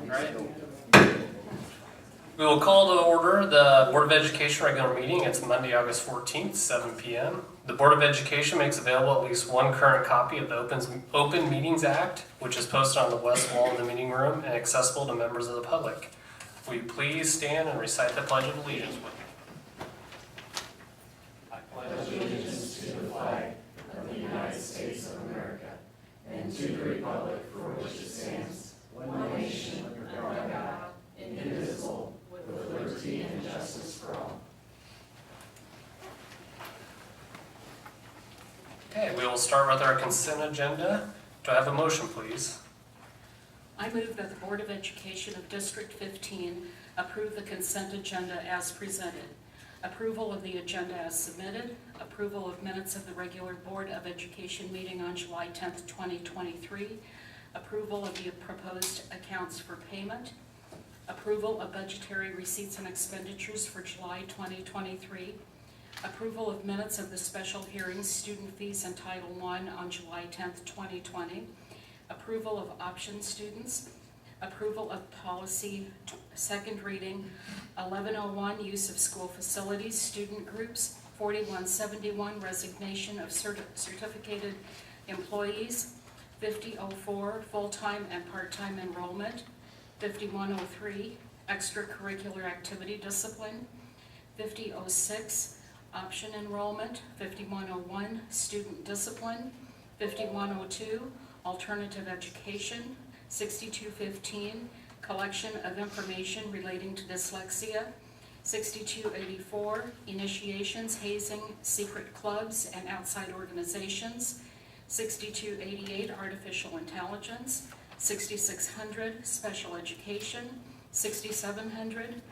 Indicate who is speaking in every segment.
Speaker 1: Right. We will call to order the Board of Education regular meeting. It's Monday, August 14th, 7 p.m. The Board of Education makes available at least one current copy of the Open Meetings Act, which is posted on the west wall of the meeting room and accessible to members of the public. Will you please stand and recite the Pledge of Allegiance with me?
Speaker 2: I pledge allegiance to the flag of the United States of America and to the republic for which it stands, one nation, under God, indivisible, with liberty and justice for all.
Speaker 1: Okay, we will start with our consent agenda. Do I have a motion, please?
Speaker 3: I move that the Board of Education of District 15 approve the consent agenda as presented. Approval of the agenda as submitted. Approval of minutes of the regular Board of Education meeting on July 10th, 2023. Approval of the proposed accounts for payment. Approval of budgetary receipts and expenditures for July 2023. Approval of minutes of the special hearings, student fees, and Title I on July 10th, 2020. Approval of option students. Approval of policy, second reading, 1101, use of school facilities, student groups, 4171, resignation of certificated employees, 5004, full-time and part-time enrollment, 5103, extracurricular activity discipline, 5006, option enrollment, 5101, student discipline, 5102, alternative education, 6215, collection of information relating to dyslexia, 6284, initiations, hazing, secret clubs, and outside organizations, 6288, artificial intelligence, 6600, special education, 6700,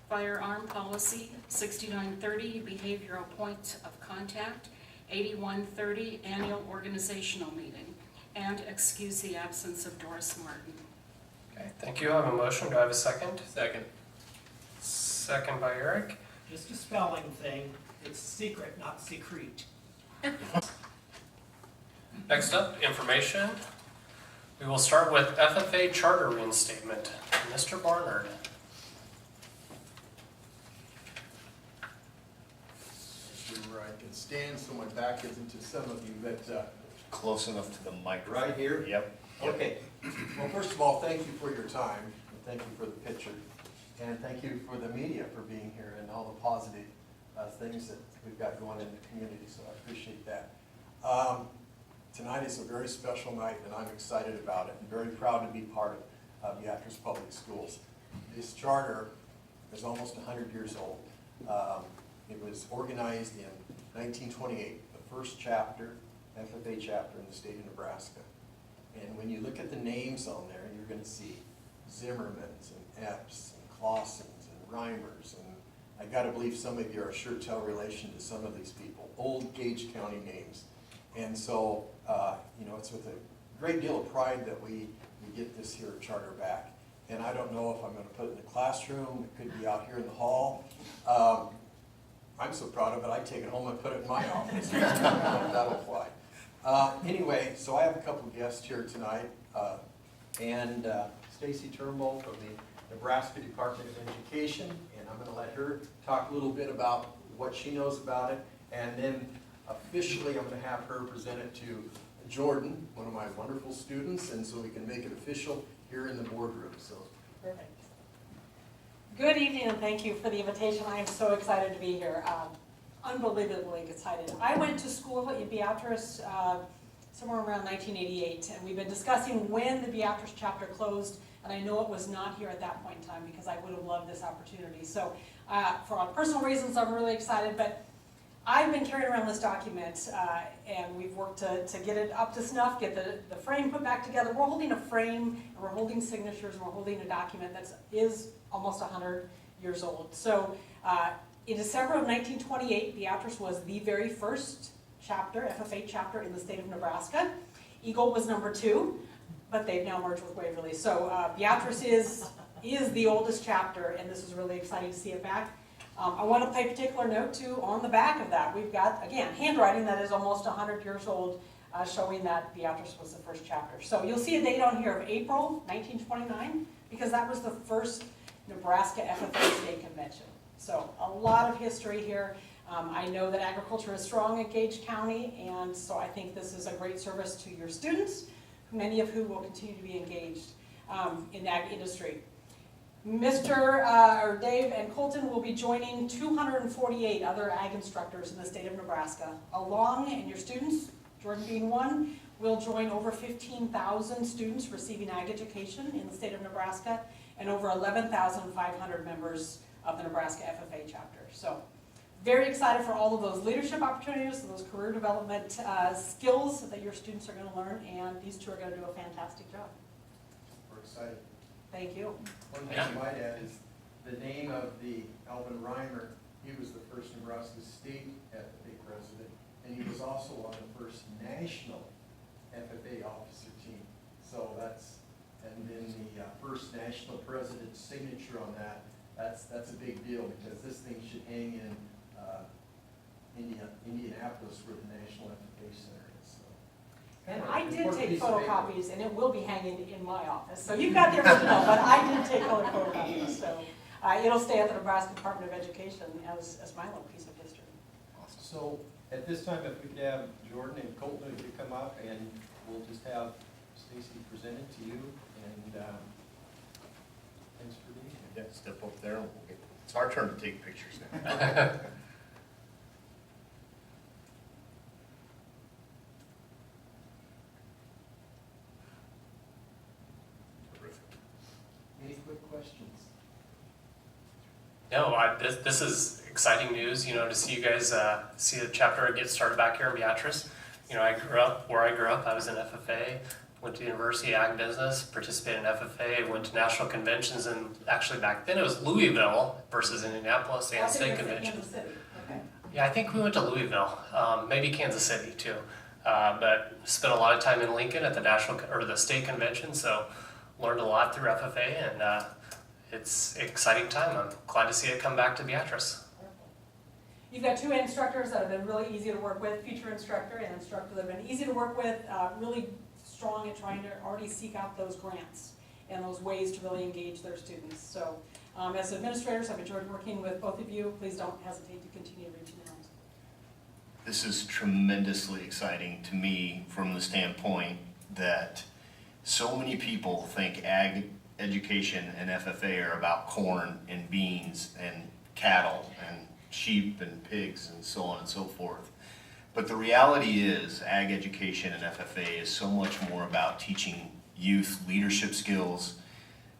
Speaker 3: firearm policy, 6930, behavioral points of contact, 8130, annual organizational meeting, and excuse the absence of Doris Martin.
Speaker 1: Okay, thank you. I have a motion. Do I have a second?
Speaker 4: Second.
Speaker 1: Second by Eric.
Speaker 5: Just a spelling thing. It's secret, not secrete.
Speaker 1: Next up, information. We will start with FFA charter reinstatement. Mr. Barnard.
Speaker 6: Where I can stand so my back isn't to some of you, but
Speaker 4: Close enough to the mic.
Speaker 6: right here?
Speaker 4: Yep.
Speaker 6: Okay. Well, first of all, thank you for your time, and thank you for the picture, and thank you for the media for being here and all the positive things that we've got going in the community, so I appreciate that. Tonight is a very special night, and I'm excited about it, and very proud to be part of Beatrice Public Schools. This charter is almost 100 years old. It was organized in 1928, the first chapter, FFA chapter in the state of Nebraska. And when you look at the names on there, you're going to see Zimmermans and Epps and Claussens and Reimers, and I got to believe some of you are sure tell relation to some of these people, old Gage County names. And so, you know, it's with a great deal of pride that we get this here charter back. And I don't know if I'm going to put it in the classroom, it could be out here in the hall. I'm so proud of it, I take it home and put it in my office. That'll fly. Anyway, so I have a couple of guests here tonight, and Stacy Turnbull from the Nebraska Department of Education, and I'm going to let her talk a little bit about what she knows about it, and then officially I'm going to have her present it to Jordan, one of my wonderful students, and so we can make it official here in the boardroom. So.
Speaker 7: Perfect. Good evening, and thank you for the invitation. I am so excited to be here. Unbelievably excited. I went to school at Beatrice somewhere around 1988, and we've been discussing when the Beatrice chapter closed, and I know it was not here at that point in time because I would have loved this opportunity. So for personal reasons, I'm really excited, but I've been carrying around this document, and we've worked to get it up to snuff, get the frame put back together. We're holding a frame, and we're holding signatures, and we're holding a document that is almost 100 years old. So in December of 1928, Beatrice was the very first chapter, FFA chapter in the state of Nebraska. Eagle was number 2, but they've now merged with Waverly. So Beatrice is the oldest chapter, and this is really exciting to see it back. I want to pay particular note to on the back of that. We've got, again, handwriting that is almost 100 years old. showing that Beatrice was the first chapter. So you'll see a date on here of April 1929, because that was the first Nebraska FFA state convention. So a lot of history here. I know that agriculture is strong in Gage County, and so I think this is a great service to your students, many of whom will continue to be engaged in the ag industry. Dave and Colton will be joining 248 other ag instructors in the state of Nebraska. Along, and your students, Jordan being one, will join over 15,000 students receiving ag education in the state of Nebraska, and over 11,500 members of the Nebraska FFA chapter. So very excited for all of those leadership opportunities, those career development skills that your students are going to learn, and these two are going to do a fantastic job.
Speaker 6: We're excited.
Speaker 7: Thank you.
Speaker 6: One thing I might add is the name of the Alvin Reimer. He was the first Nebraska State FFA president, and he was also on the first national FFA officer team. So that's, and then the first national president's signature on that, that's a big deal, because this thing should hang in Indianapolis, where the National FFA Center is. So.
Speaker 7: And I did take photocopies, and it will be hanging in my office. So you've got the original, but I did take color photocopies. So it'll stay at the Nebraska Department of Education as my little piece of history.
Speaker 6: So at this time, if we could have Jordan and Colton, if you come up, and we'll just have Stacy present it to you, and thanks for being here.
Speaker 4: Yeah, step up there. It's our turn to take pictures now.
Speaker 6: Any quick questions?
Speaker 1: No, this is exciting news, to see you guys see the chapter get started back here in Beatrice. I grew up where I grew up. I was in FFA, went to the University of Ag Business, participated in FFA, went to national conventions, and actually back then it was Louisville versus Indianapolis and state convention. Yeah, I think we went to Louisville, maybe Kansas City too, but spent a lot of time in Lincoln at the the state convention, so learned a lot through FFA, and it's an exciting time. I'm glad to see it come back to Beatrice.
Speaker 7: You've got two instructors that have been really easy to work with, feature instructor and instructor that have been easy to work with, really strong at trying to already seek out those grants and those ways to really engage their students. So as administrators, I've enjoyed working with both of you. Please don't hesitate to continue reaching out.
Speaker 4: This is tremendously exciting to me from the standpoint that so many people think ag education and FFA are about corn and beans and cattle and sheep and pigs and so on and so forth. But the reality is ag education and FFA is so much more about teaching youth leadership skills,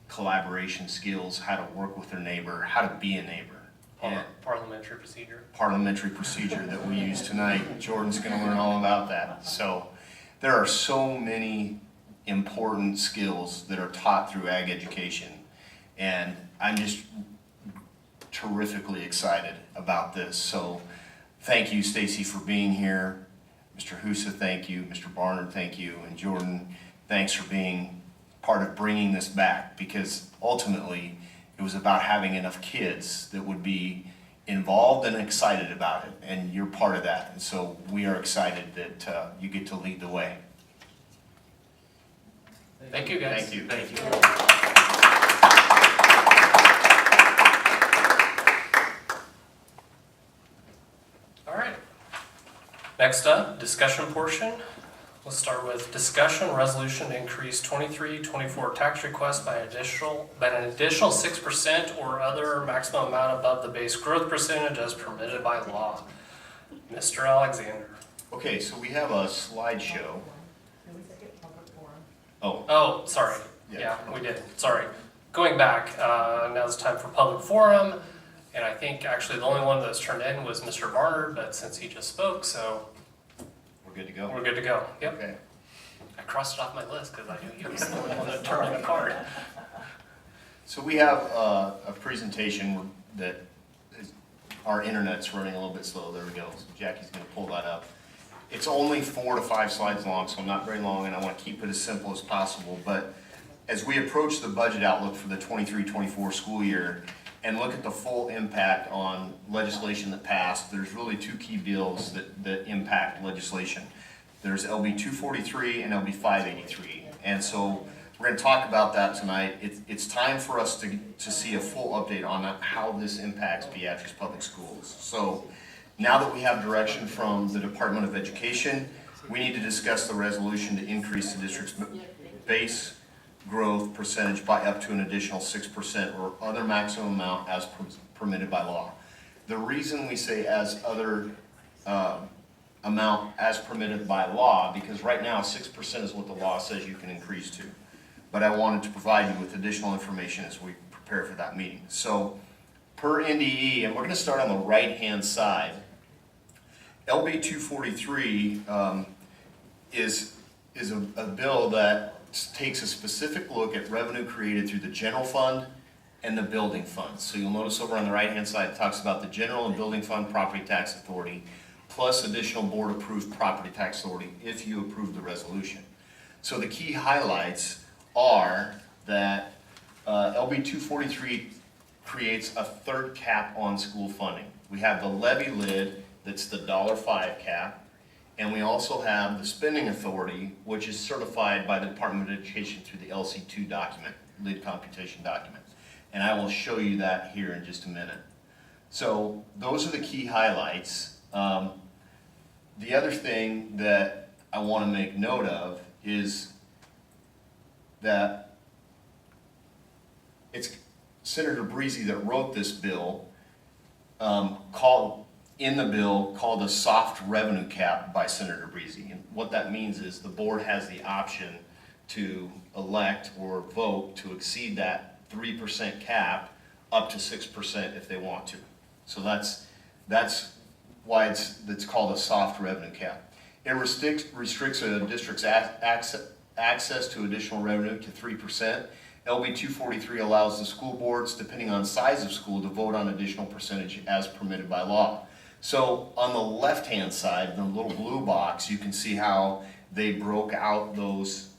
Speaker 4: collaboration skills, how to work with their neighbor, how to be a neighbor. And
Speaker 1: Parliamentary procedure.
Speaker 4: Parliamentary procedure that we use tonight. Jordan's going to learn all about that. So there are so many important skills that are taught through ag education, and I'm just terrifically excited about this. So thank you, Stacy, for being here. Mr. Husa, thank you. Mr. Barnard, thank you. And Jordan, thanks for being part of bringing this back, because ultimately it was about having enough kids that would be involved and excited about it, and you're part of that. And so we are excited that you get to lead the way.
Speaker 1: Thank you, guys.
Speaker 4: Thank you.
Speaker 1: Thank you. All right. Next up, discussion portion. Let's start with discussion resolution to increase 23-24 tax requests by an additional 6% or other maximum amount above the base growth percentage as permitted by law. Mr. Alexander.
Speaker 4: Okay, so we have a slideshow.
Speaker 1: Oh, sorry. Yeah, we did. Sorry. Going back, now it's time for public forum, and I think actually the only one that's turned in was Mr. Barnard, but since he just spoke, so
Speaker 4: We're good to go?
Speaker 1: we're good to go. Yep.
Speaker 4: Okay.
Speaker 1: I crossed it off my list because I knew he was the only one that turned in a card.
Speaker 4: So we have a presentation that is, our internet's running a little bit slow. There we go. So Jackie's going to pull that up. It's only 4 to 5 slides long, so not very long, and I want to keep it as simple as possible. But as we approach the budget outlook for the 23-24 school year and look at the full impact on legislation that passed, there's really 2 key bills that impact legislation. There's LB 243 and LB 583. And so we're going to talk about that tonight. It's time for us to see a full update on how this impacts Beatrice Public Schools. So now that we have direction from the Department of Education, we need to discuss the resolution to increase the district's base growth percentage by up to an additional 6% or other maximum amount as permitted by law. The reason we say as other amount as permitted by law, because right now 6% is what the law says you can increase to. But I wanted to provide you with additional information as we prepare for that meeting. So per NDE, and we're going to start on the right-hand side, LB 243 is a bill that takes a specific look at revenue created through the general fund and the building fund. So you'll notice over on the right-hand side, it talks about the general and building fund property tax authority, plus additional board-approved property tax authority if you approve the resolution. So the key highlights are that LB 243 creates a third cap on school funding. We have the levy lid, that's the $5 cap, and we also have the spending authority, which is certified by the Department of Education through the LC2 document, lid computation document. And I will show you that here in just a minute. So those are the key highlights. The other thing that I want to make note of is that it's Senator Breezy that wrote this bill, called a soft revenue cap by Senator Breezy. And what that means is the board has the option to elect or vote to exceed that 3% cap up to 6% if they want to. So that's why it's called a soft revenue cap. It restricts a district's access to additional revenue to 3%. LB 243 allows the school boards, depending on size of school, to vote on additional percentage as permitted by law. So on the left-hand side, the little blue box, you can see how they broke out those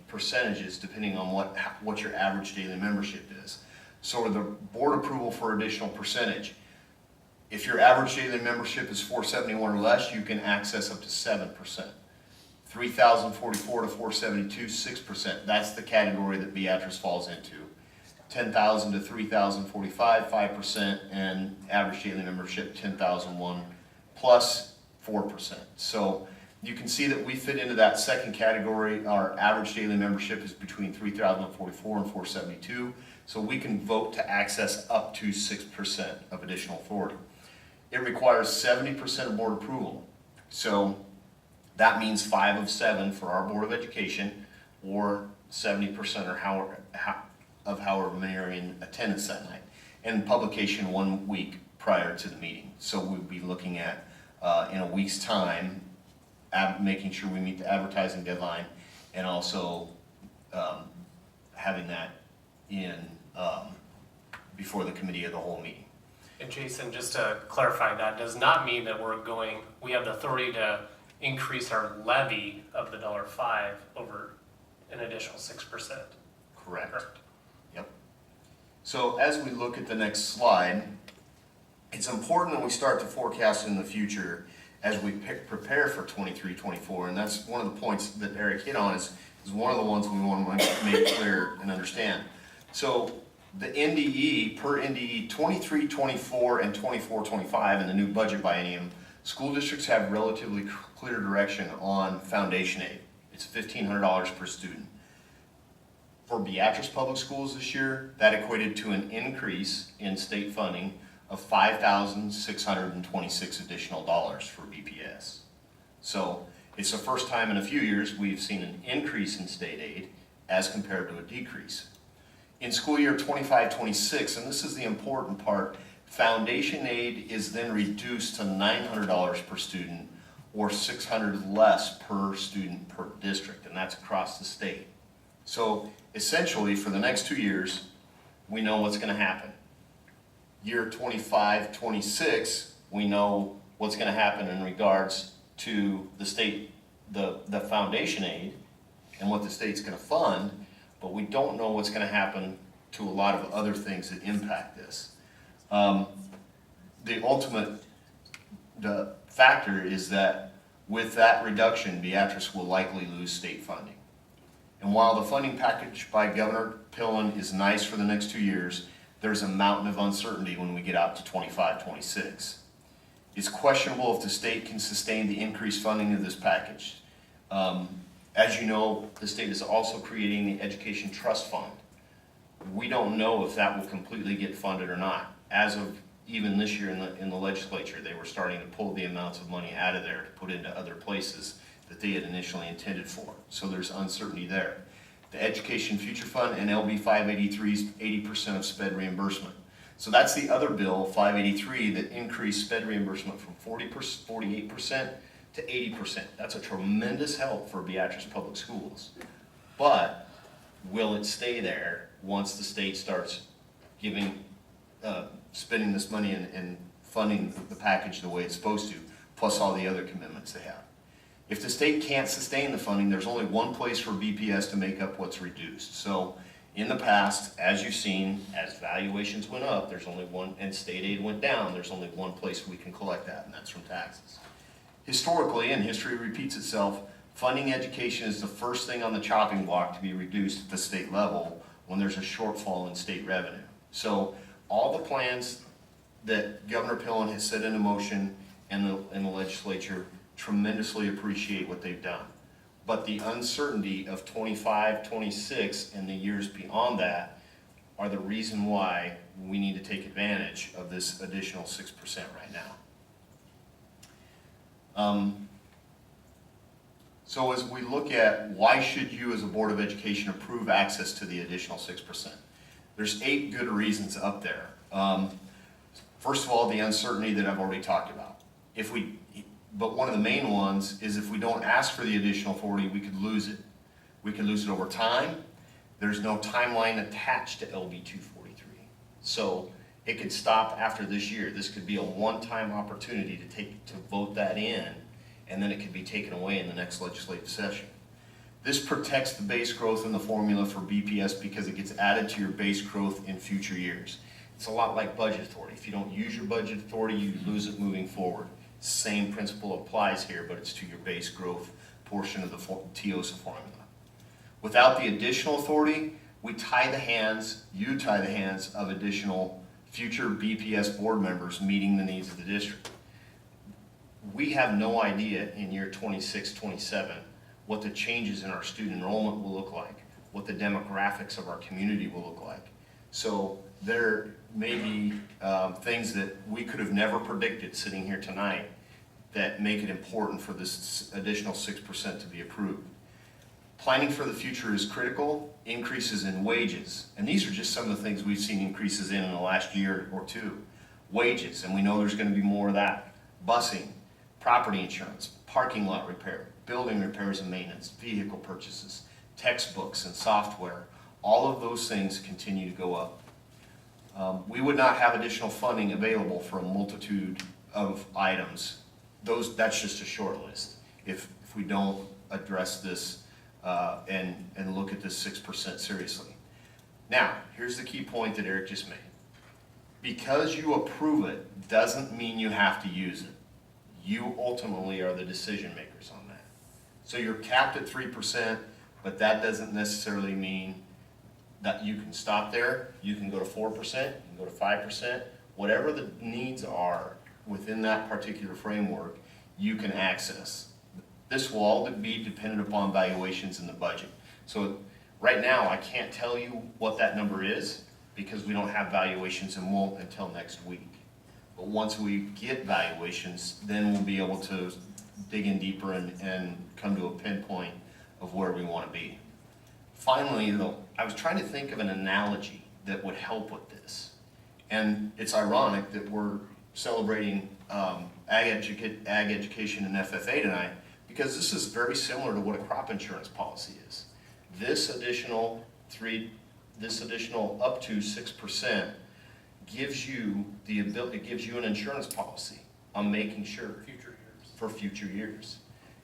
Speaker 4: percentages depending on what your average daily membership is. So the board approval for additional percentage. If your average daily membership is 471 or less, you can access up to 7%. 3,044 to 472, 6%. That's the category that Beatrice falls into. 10,000 to 3,045, 5%, and average daily membership 10,001 plus 4%. So you can see that we fit into that second category. Our average daily membership is between 3,044 and 472. So we can vote to access up to 6% of additional authority. It requires 70% of board approval. So that means 5 of 7 for our Board of Education, or 70% or however many are in attendance that night, and publication 1 week prior to the meeting. So we'll be looking at, in a week's time, making sure we meet the advertising deadline, and also having that in before the committee of the whole meeting.
Speaker 1: And Jason, just to clarify, that does not mean that we have the authority to increase our levy of the $5 over an additional 6%.
Speaker 4: Correct. Yep. So as we look at the next slide, it's important that we start to forecast in the future as we prepare for 23-24, and that's one of the points that Eric hit on is one of the ones we want to make clear and understand. So the NDE, per NDE 23-24 and 24-25 in the new budget biennium, school districts have relatively clear direction on foundation aid. It's $1,500 per student. For Beatrice Public Schools this year, that equated to an increase in state funding of $5,626 additional dollars for BPS. So it's the first time in a few years we've seen an increase in state aid as compared to a decrease. In school year 25-26, and this is the important part, foundation aid is then reduced to $900 per student, or $600 less per student per district, and that's across the state. So essentially, for the next 2 years, we know what's going to happen. Year 25-26, we know what's going to happen in regards to the state, the foundation aid, and what the state's going to fund, but we don't know what's going to happen to a lot of other things that impact this. The ultimate factor is that With that reduction, Beatrice will likely lose state funding. And while the funding package by Governor Pillen is nice for the next 2 years, there's a mountain of uncertainty when we get out to 25-26. It's questionable if the state can sustain the increased funding of this package. As you know, the state is also creating the Education Trust Fund. We don't know if that will completely get funded or not. As of even this year in the legislature, they were starting to pull the amounts of money out of there to put into other places that they had initially intended for. So there's uncertainty there. The Education Future Fund and LB 583 is 80% of SPED reimbursement. So that's the other bill, 583, that increased SPED reimbursement from 48% to 80%. That's a tremendous help for Beatrice Public Schools. But will it stay there once the state starts spending this money and funding the package the way it's supposed to, plus all the other commitments they have? If the state can't sustain the funding, there's only one place for BPS to make up what's reduced. So in the past, as you've seen, as valuations went up, there's only one, and state aid went down, there's only one place we can collect that, and that's from taxes. Historically, and history repeats itself, funding education is the first thing on the chopping block to be reduced at the state level when there's a shortfall in state revenue. So all the plans that Governor Pillen has set into motion and the legislature tremendously appreciate what they've done. But the uncertainty of 25, 26, and the years beyond that are the reason why we need to take advantage of this additional 6% right now. So as we look at why should you as a Board of Education approve access to the additional 6%, there's 8 good reasons up there. First of all, the uncertainty that I've already talked about. But one of the main ones is if we don't ask for the additional 40, we could lose it. We could lose it over time. There's no timeline attached to LB 243. So it could stop after this year. This could be a one-time opportunity to vote that in, and then it could be taken away in the next legislative session. This protects the base growth in the formula for BPS because it gets added to your base growth in future years. It's a lot like budget authority. If you don't use your budget authority, you lose it moving forward. Same principle applies here, but it's to your base growth portion of the TOSA formula. Without the additional authority, you tie the hands of additional future BPS board members meeting the needs of the district. We have no idea in year 26, 27 what the changes in our student enrollment will look like, what the demographics of our community will look like. So there may be things that we could have never predicted sitting here tonight that make it important for this additional 6% to be approved. Planning for the future is critical. Increases in wages, and these are just some of the things we've seen increases in the last year or two. Wages, and we know there's going to be more of that. Busing, property insurance, parking lot repair, building repairs and maintenance, vehicle purchases, textbooks and software. All of those things continue to go up. We would not have additional funding available for a multitude of items. That's just a short list. If we don't address this and look at this 6% seriously. Now, here's the key point that Eric just made. Because you approve it doesn't mean you have to use it. You ultimately are the decision makers on that. So you're capped at 3%, but that doesn't necessarily mean that you can stop there. You can go to 4%, you can go to 5%, whatever the needs are within that particular framework, you can access. This will all be dependent upon valuations in the budget. So right now, I can't tell you what that number is because we don't have valuations and won't until next week. But once we get valuations, then we'll be able to dig in deeper and come to a pinpoint of where we want to be. Finally, though, I was trying to think of an analogy that would help with this. And it's ironic that we're celebrating ag education and FFA tonight because this is very similar to what a crop insurance policy is. This additional up to 6% gives you the ability, it gives you an insurance policy on making sure for future years.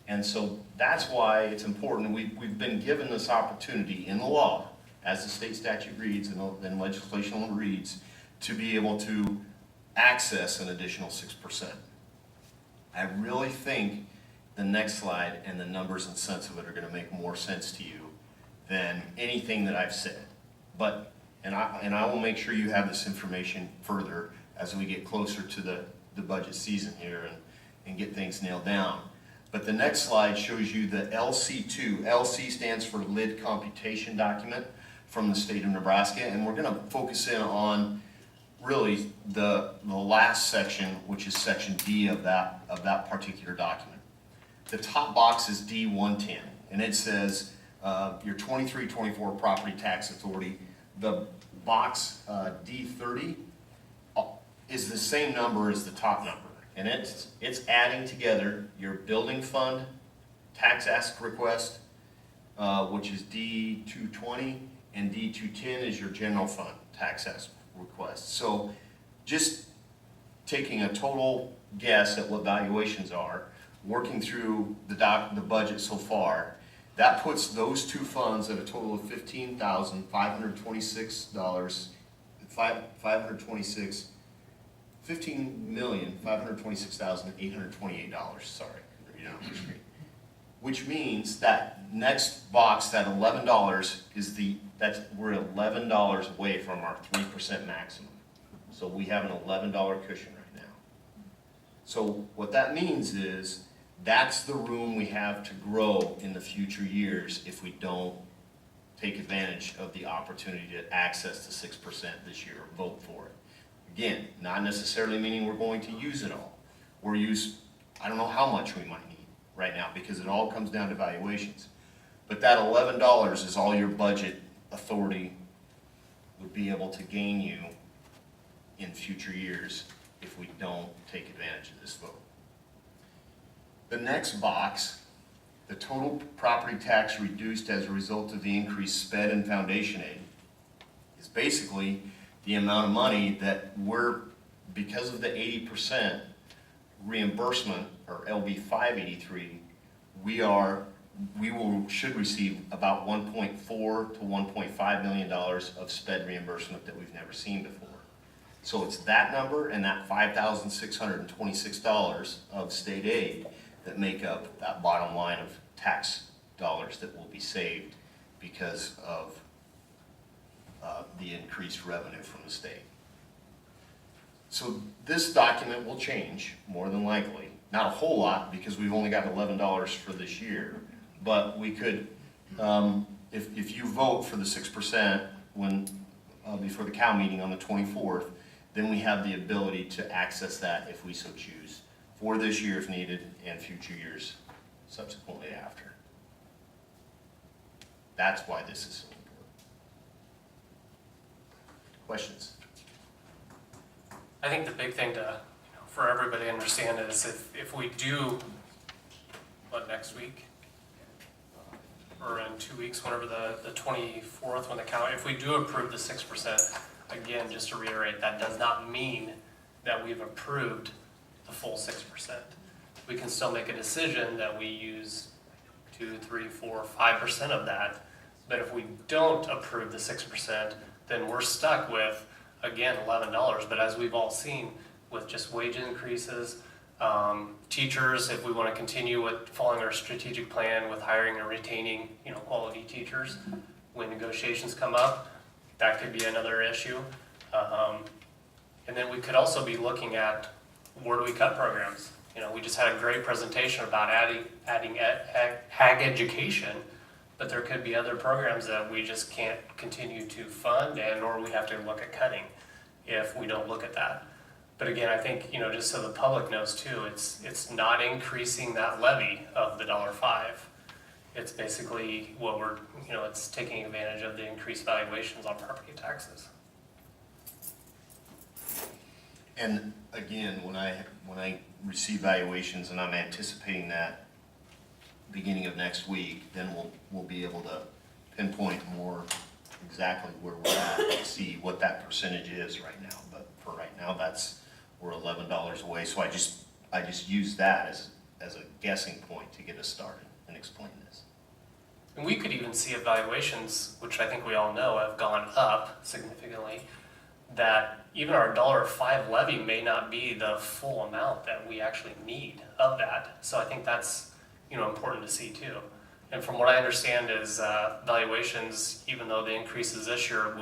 Speaker 4: And so that's why it's important. We've been given this opportunity in the law, as the state statute reads and legislation reads, to be able to access an additional 6%. I really think the next slide and the numbers and cents of it are gonna make more sense to you than anything that I've said. But, and I will make sure you have this information further as we get closer to the budget season here and get things nailed down. But the next slide shows you the LC2. LC stands for Lid Computation Document from the state of Nebraska, and we're gonna focus in on really the last section, which is section D of that particular document. The top box is D110, and it says your 23-24 property tax authority. The box D30 is the same number as the top number, and it's adding together your building fund tax ask request, which is D220, and D210 is your general fund tax ask request. So just taking a total guess at what valuations are, working through the budget so far, that puts those two funds at a total of $15,526,828, sorry, read it on the screen. Which means that next box, that $11 we're $11 away from our 3% maximum. So we have an $11 cushion right now. So what that means is that's the room we have to grow in the future years if we don't take advantage of the opportunity to access the 6% this year or vote for it. Again, not necessarily meaning we're going to use it all. I don't know how much we might need right now because it all comes down to valuations. But that $11 is all your budget authority would be able to gain you in future years if we don't take advantage of this vote. The next box, the total property tax reduced as a result of the increased SPED and foundation aid, is basically the amount of money that because of the 80% reimbursement, or LB 583, should receive about $1.4 to $1.5 million of SPED reimbursement that we've never seen before. So it's that number and that $5,626 of state aid that make up that bottom line of tax dollars that will be saved because of the increased revenue from the state. So this document will change, more than likely. Not a whole lot, because we've only got $11 for this year. But we could, if you vote for the 6% before the COW meeting on the 24th, then we have the ability to access that if we so choose, for this year if needed, and future years subsequently after. That's why this is so important. Questions?
Speaker 1: I think the big thing to, for everybody to understand is if we do, next week? Or in 2 weeks, whenever the 24th, when the count, if we do approve the 6%, again, just to reiterate, that does not mean that we've approved the full 6%. We can still make a decision that we use 2, 3, 4, 5% of that. But if we don't approve the 6%, then we're stuck with, again, $11. But as we've all seen, with just wage increases, teachers, if we want to continue with following our strategic plan with hiring and retaining, quality teachers, when negotiations come up, that could be another issue. And then we could also be looking at, where do we cut programs? We just had a great presentation about adding ag education, but there could be other programs that we just can't continue to fund, or we have to look at cutting if we don't look at that. But again, I think, just so the public knows too, it's not increasing that levy of the $1.05. It's basically it's taking advantage of the increased valuations on property taxes.
Speaker 4: And again, when I receive valuations, and I'm anticipating that beginning of next week, then we'll be able to pinpoint more exactly where we're at and see what that percentage is right now. But for right now, we're $11 away. So I just use that as a guessing point to get us started and explain this.
Speaker 1: And we could even see evaluations, which I think we all know have gone up significantly, that even our $1.05 levy may not be the full amount that we actually need of that. So I think that's important to see too. And from what I understand is valuations, even though the increases this year,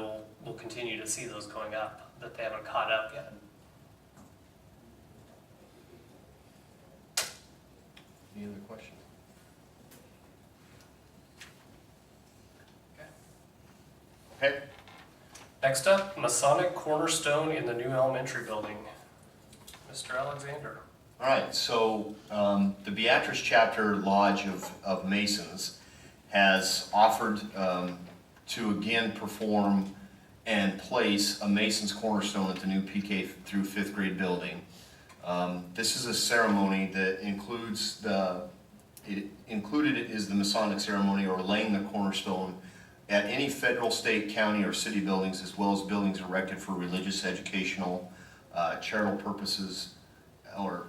Speaker 1: we'll continue to see those going up, that they haven't caught up yet.
Speaker 4: Any other questions? Okay.
Speaker 1: Next up, Masonic Cornerstone in the new elementary building. Mr. Alexander.
Speaker 4: All right, so the Beatrice Chapter Lodge of Masons has offered to again perform and place a Mason's Cornerstone at the new PK through 5th grade building. This is a ceremony that included is the Masonic ceremony or laying the cornerstone at any federal, state, county, or city buildings, as well as buildings erected for religious, educational, charitable purposes, or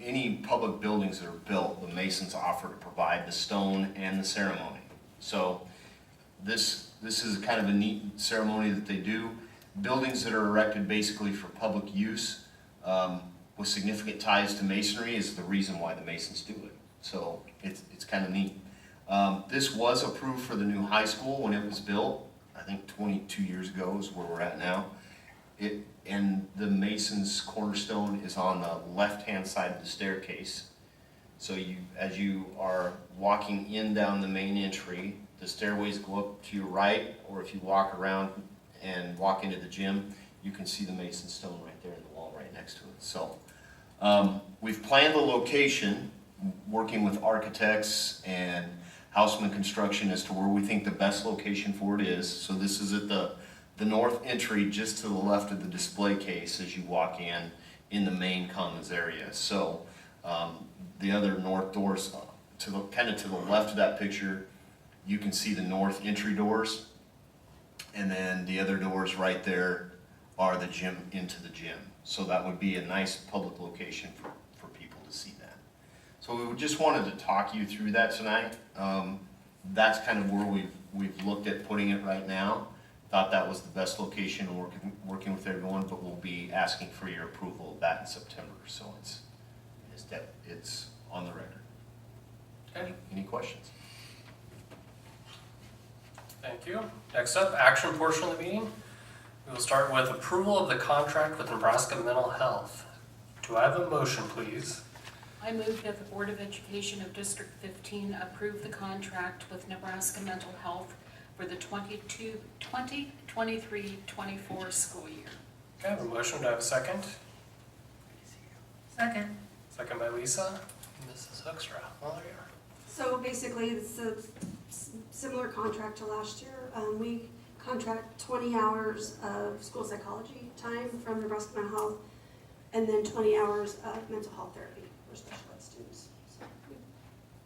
Speaker 4: any public buildings that are built. The Masons offer to provide the stone and the ceremony. So this is kind of a neat ceremony that they do. Buildings that are erected basically for public use with significant ties to masonry is the reason why the Masons do it. So it's kind of neat. This was approved for the new high school when it was built. I think 22 years ago is where we're at now. And the Mason's Cornerstone is on the left-hand side of the staircase. So as you are walking in down the main entry, the stairways go up to your right, or if you walk around and walk into the gym, you can see the Mason stone right there in the wall right next to it. So we've planned the location, working with architects and Houseman Construction as to where we think the best location for it is. So this is at the north entry, just to the left of the display case as you walk in the main commons area. So the other north doors, kind of to the left of that picture, you can see the north entry doors, and then the other doors right there are the gym, into the gym. So that would be a nice public location for people to see that. So we just wanted to talk you through that tonight. That's kind of where we've looked at putting it right now. Thought that was the best location, working with everyone, but we'll be asking for your approval of that in September. So it's on the record.
Speaker 1: Okay.
Speaker 4: Any questions?
Speaker 1: Thank you. Next up, action portion of the meeting. We will start with approval of the contract with Nebraska Mental Health. Do I have a motion, please?
Speaker 3: I move that the Board of Education of District 15 approve the contract with Nebraska Mental Health for the 2023-24 school year.
Speaker 1: Okay, I have a motion. Do I have a second?
Speaker 2: Second.
Speaker 1: Second by Lisa. Mrs. Hoekstra. Well, there you are.
Speaker 8: So basically, it's a similar contract to last year. We contract 20 hours of school psychology time from Nebraska Mental Health, and then 20 hours of mental health therapy for special ed students. So we've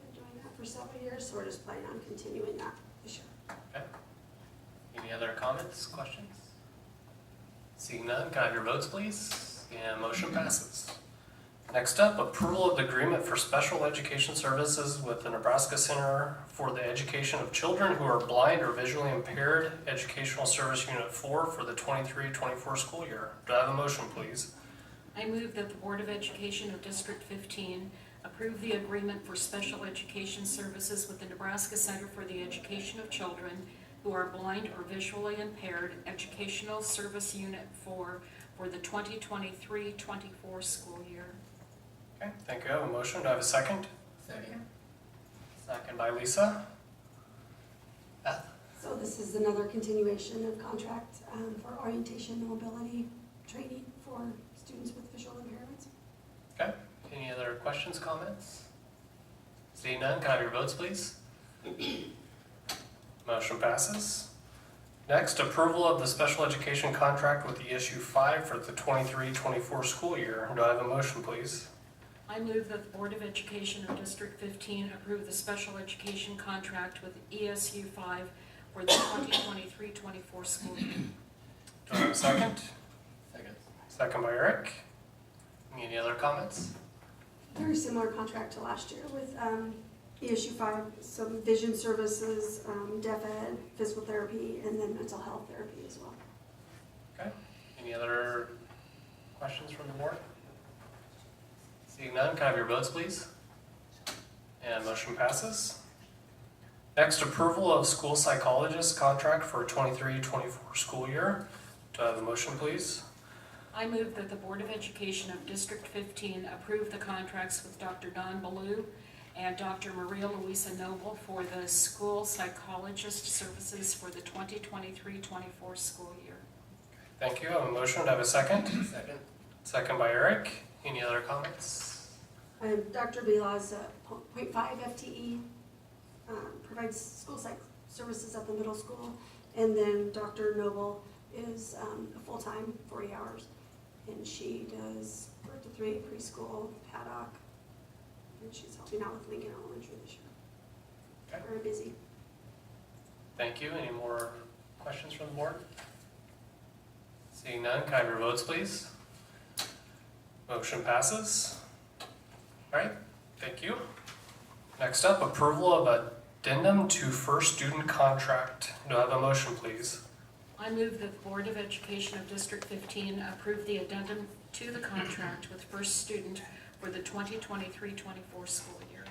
Speaker 8: been doing that for several years, so we're just planning on continuing that this year.
Speaker 1: Okay. Any other comments, questions? Seeing none, can I have your votes, please? And motion passes. Next up, approval of the agreement for special education services with the Nebraska Center for the Education of Children who are blind or visually impaired, Educational Service Unit 4 for the 23-24 school year. Do I have a motion, please?
Speaker 3: I move that the Board of Education of District 15 approve the agreement for special education services with the Nebraska Center for the Education of Children who are blind or visually impaired, Educational Service Unit 4 for the 2023-24 school year.
Speaker 1: Okay, thank you. I have a motion. Do I have a second?
Speaker 2: Second.
Speaker 1: Second by Lisa. Beth?
Speaker 8: So this is another continuation of contract for orientation and mobility training for students with visual impairments.
Speaker 1: Okay. Any other questions, comments? Seeing none, can I have your votes, please? Motion passes. Next, approval of the special education contract with ESU 5 for the 23-24 school year. Do I have a motion, please?
Speaker 3: I move that the Board of Education of District 15 approve the special education contract with ESU 5 for the 2023-24 school year.
Speaker 1: Do I have a second?
Speaker 2: Second.
Speaker 1: Second by Eric. Any other comments?
Speaker 8: Very similar contract to last year with ESU 5, some vision services, deaf ed, physical therapy, and then mental health therapy as well.
Speaker 1: Okay. Any other questions from the board? Seeing none, can I have your votes, please? And motion passes. Next, approval of school psychologist contract for 23-24 school year. Do I have a motion, please?
Speaker 3: I move that the Board of Education of District 15 approve the contracts with Dr. Don Ballou and Dr. Maria Luisa Noble for the school psychologist services for the 2023-24 school year.
Speaker 1: Thank you. I have a motion. Do I have a second?
Speaker 2: Second.
Speaker 1: Second by Eric. Any other comments?
Speaker 8: Dr. Vila's 0.5 FTE, provides school psych services at the middle school. And then Dr. Noble is a full-time, 40 hours. And she does work to 3 preschool, Paddock, and she's helping out with Lincoln Elementary this year.
Speaker 1: Okay.
Speaker 8: Very busy.
Speaker 1: Thank you. Any more questions from the board? Seeing none, can I have your votes, please? Motion passes. All right, thank you. Next up, approval of addendum to first student contract. Do I have a motion, please?
Speaker 3: I move that the Board of Education of District 15 approve the addendum to the contract with First Student for the 2023-24 school year.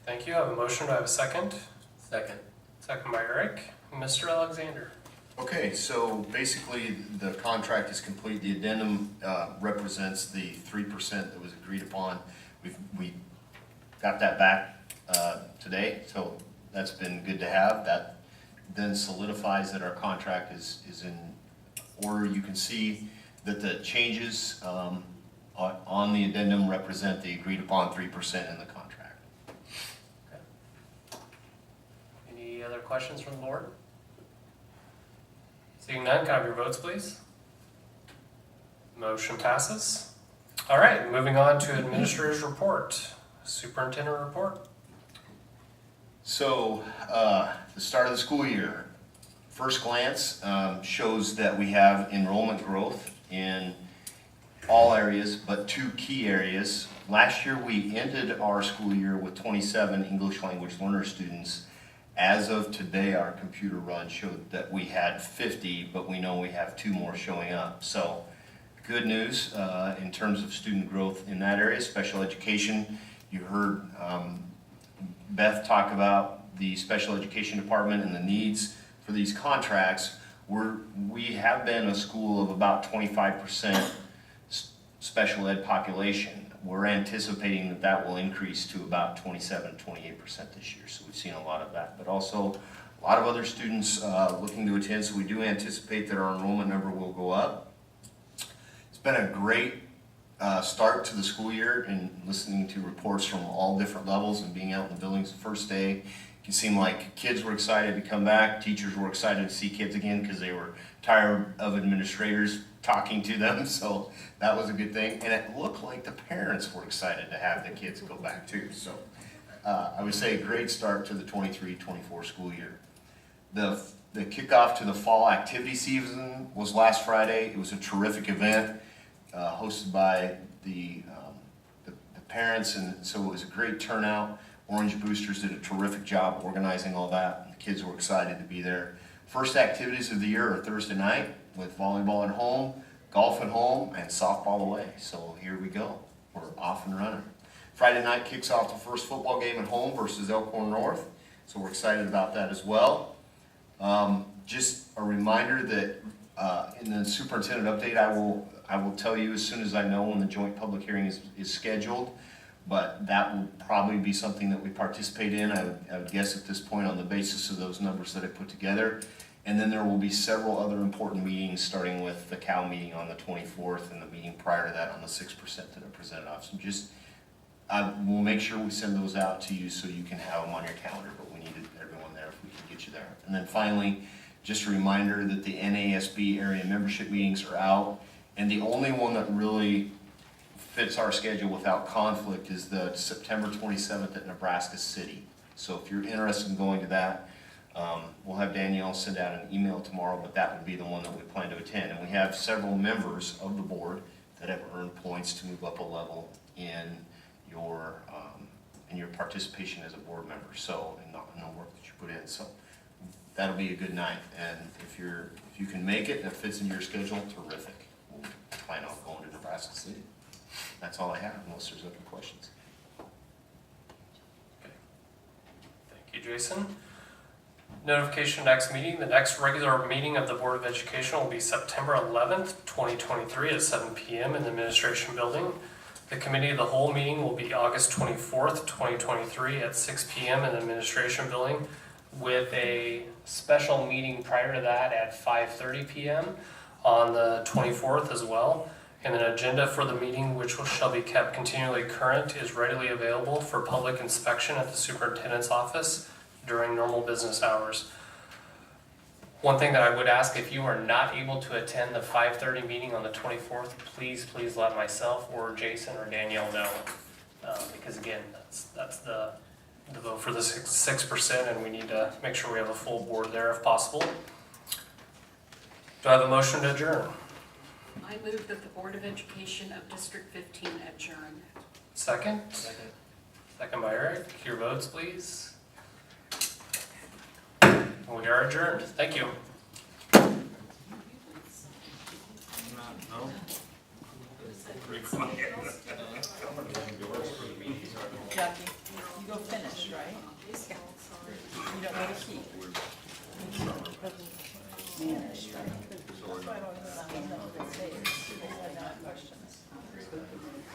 Speaker 1: Thank you. I have a motion. Do I have a second?
Speaker 2: Second.
Speaker 1: Second by Eric. Mr. Alexander.
Speaker 4: Okay, so basically, the contract is complete. The addendum represents the 3% that was agreed upon. We got that back today, so that's been good to have. That then solidifies that our contract is in order. You can see that the changes on the addendum represent the agreed upon 3% in the contract.
Speaker 1: Okay. Any other questions from the board? Seeing none, can I have your votes, please? Motion passes. All right, moving on to administrator's report. Superintendent report.
Speaker 4: So, the start of the school year, first glance shows that we have enrollment growth in all areas, but 2 key areas. Last year, we ended our school year with 27 English language learner students. As of today, our computer run showed that we had 50, but we know we have 2 more showing up. So, good news in terms of student growth in that area. Special education, you heard Beth talk about the special education department and the needs for these contracts. We have been a school of about 25% special ed population. We're anticipating that that will increase to about 27, 28% this year. So we've seen a lot of that, but also a lot of other students looking to attend. So we do anticipate that our enrollment number will go up. It's been a great start to the school year, and listening to reports from all different levels and being out in the buildings the first day. It can seem like kids were excited to come back, teachers were excited to see kids again because they were tired of administrators talking to them, so that was a good thing. And it looked like the parents were excited to have the kids go back too. So I would say a great start to the 23-24 school year. The kickoff to the fall activity season was last Friday. It was a terrific event hosted by the parents, and so it was a great turnout. Orange Boosters did a terrific job organizing all that, and the kids were excited to be there. First activities of the year are Thursday night with volleyball at home, golf at home, and softball away. So here we go. We're off and running. Friday night kicks off the first football game at home versus Elkhorn North. So we're excited about that as well. Just a reminder that in the superintendent update, I will tell you as soon as I know when the joint public hearing is scheduled. But that will probably be something that we participate in, I would guess at this point, on the basis of those numbers that I put together. And then there will be several other important meetings, starting with the Cal meeting on the 24th and the meeting prior to that on the 6% that I presented off. So just, we'll make sure we send those out to you so you can have them on your calendar, but we needed everyone there if we can get you there. And then finally, just a reminder that the NASB area membership meetings are out, and the only one that really fits our schedule without conflict is the September 27th at Nebraska City. So if you're interested in going to that, we'll have Danielle send out an email tomorrow, but that would be the one that we plan to attend. And we have several members of the board that have earned points to move up a level in your participation as a board member. So in the work that you put in. So that'll be a good night. And if you can make it and it fits into your schedule, terrific. We'll plan on going to Nebraska City. That's all I have, unless there's other questions.
Speaker 1: Jason. Notification next meeting. The next regular meeting of the Board of Education will be September 11th, 2023 at 7 p.m. in the Administration Building. The Committee of the Whole meeting will be August 24th, 2023 at 6 p.m. in the Administration Building, with a special meeting prior to that at 5:30 p.m. on the 24th as well. And an agenda for the meeting, which shall be kept continually current, is readily available for public inspection at the Superintendent's office during normal business hours. One thing that I would ask, if you are not able to attend the 5:30 meeting on the 24th, please let myself or Jason or Danielle know. Because again, that's the vote for the 6%, and we need to make sure we have a full board there if possible. Do I have a motion to adjourn?
Speaker 3: I move that the Board of Education of District 15 adjourn.
Speaker 1: Second? Second by Eric. Your votes, please. We are adjourned. Thank you.
Speaker 9: Jackie, you go finish, right? You don't want to keep. Finish, right? That's why I don't know if they had questions.